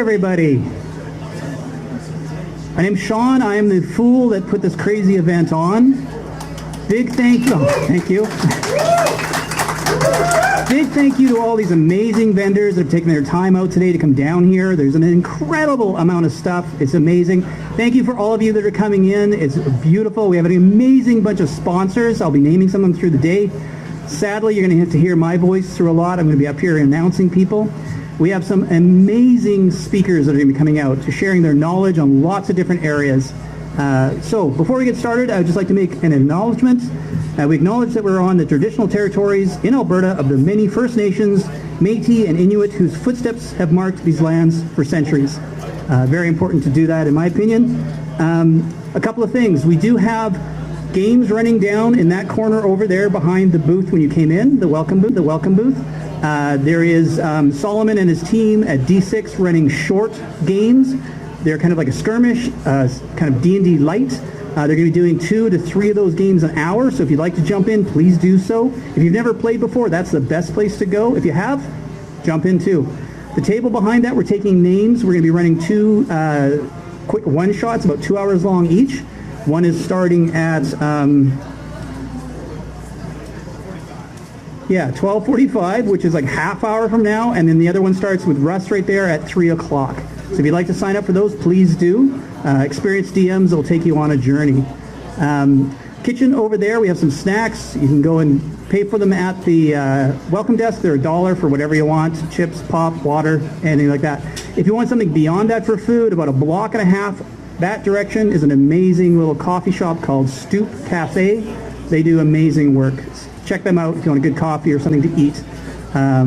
everybody. My name's Sean. I am the fool that put this crazy event on. Big thank you. Thank you. Big thank you to all these amazing vendors that have taken their time out today to come down here. There's an incredible amount of stuff. It's amazing. Thank you for all of you that are coming in. It's beautiful. We have an amazing bunch of sponsors. I'll be naming some of them through the day. Sadly, you're going to have to hear my voice through a lot. I'm going to be up here announcing people. We have some amazing speakers that are going to be coming out to sharing their knowledge on lots of different areas. So before we get started, I would just like to make an acknowledgement. We acknowledge that we're on the traditional territories in Alberta of the many First Nations, Métis and Inuit whose footsteps have marked these lands for centuries. Very important to do that, in my opinion. A couple of things. We do have games running down in that corner over there behind the booth when you came in, the welcome booth. There is Solomon and his team at D6 running short games. They're kind of like a skirmish, kind of D&D light. They're going to be doing 2 to 3 of those games an hour, so if you'd like to jump in, please do so. If you've never played before, that's the best place to go. If you have, jump in too. The table behind that, we're taking names. We're going to be running 2 quick one-shots, about 2 hours long each. One is starting at 12:45, which is like half hour from now, and then the other one starts with Russ right there at 3 o'clock. So if you'd like to sign up for those, please do. Experienced DMs will take you on a journey. Kitchen over there, we have some snacks. You can go and pay for them at the welcome desk. They're $1 for whatever you want, chips, pop, water, anything like that. If you want something beyond that for food, about a block and a half that direction is an amazing little coffee shop called Stoop Cafe. They do amazing work. Check them out if you want a good coffee or something to eat.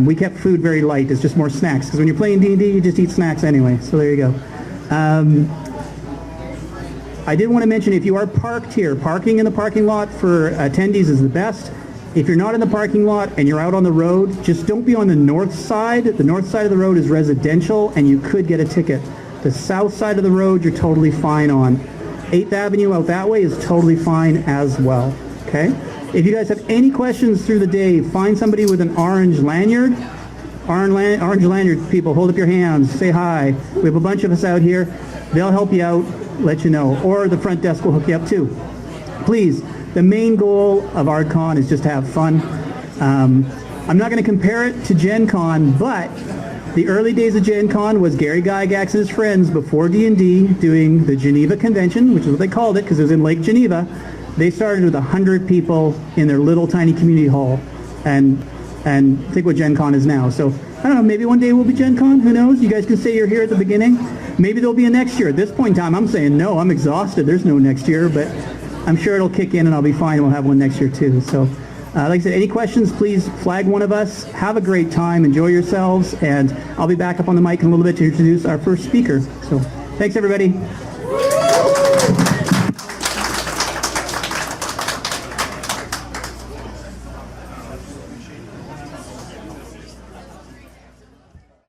We kept food very light. It's just more snacks, because when you're playing D&D, you just eat snacks anyway. So there you go. I did want to mention, if you are parked here, parking in the parking lot for attendees is the best. If you're not in the parking lot and you're out on the road, just don't be on the north side. The north side of the road is residential, and you could get a ticket. The south side of the road, you're totally fine on. 8th Avenue out that way is totally fine as well. Okay? If you guys have any questions through the day, find somebody with an orange lanyard. Orange lanyard people, hold up your hands, say hi. We have a bunch of us out here. They'll help you out, let you know. Or the front desk will hook you up too. Please, the main goal of AärdCON is just to have fun. I'm not going to compare it to Gen Con, but the early days of Gen Con was Gary Gygax and his friends before D&D doing the Geneva Convention, which is what they called it because it was in Lake Geneva. They started with 100 people in their little tiny community hall, and think what Gen Con is now. So I don't know, maybe one day we'll be Gen Con, who knows? You guys can say you're here at the beginning. Maybe there'll be a next year. At this point in time, I'm saying no, I'm exhausted. There's no next year, but I'm sure it'll kick in and I'll be fine. We'll have one next year too. So like I said, any questions, please flag one of us. Have a great time, enjoy yourselves, and I'll be back up on the mic in a little bit to introduce our first speaker. So thanks everybody.